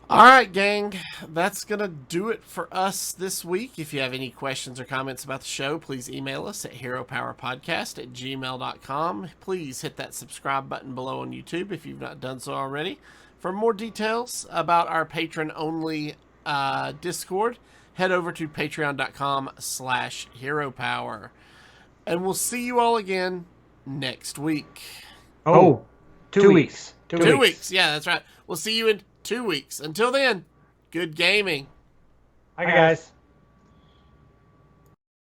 all right, gang. That's going to do it for us this week. If you have any questions or comments about the show, please email us at heropowerpodcast@gmail.com. Please hit that subscribe button below on YouTube if you've not done so already. For more details about our patron-only Discord, head over to patreon.com/heropower. And we'll see you all again next week. Oh, 2 weeks. 2 weeks. Yeah, that's right. We'll see you in 2 weeks. Until then, good gaming. Hi, guys.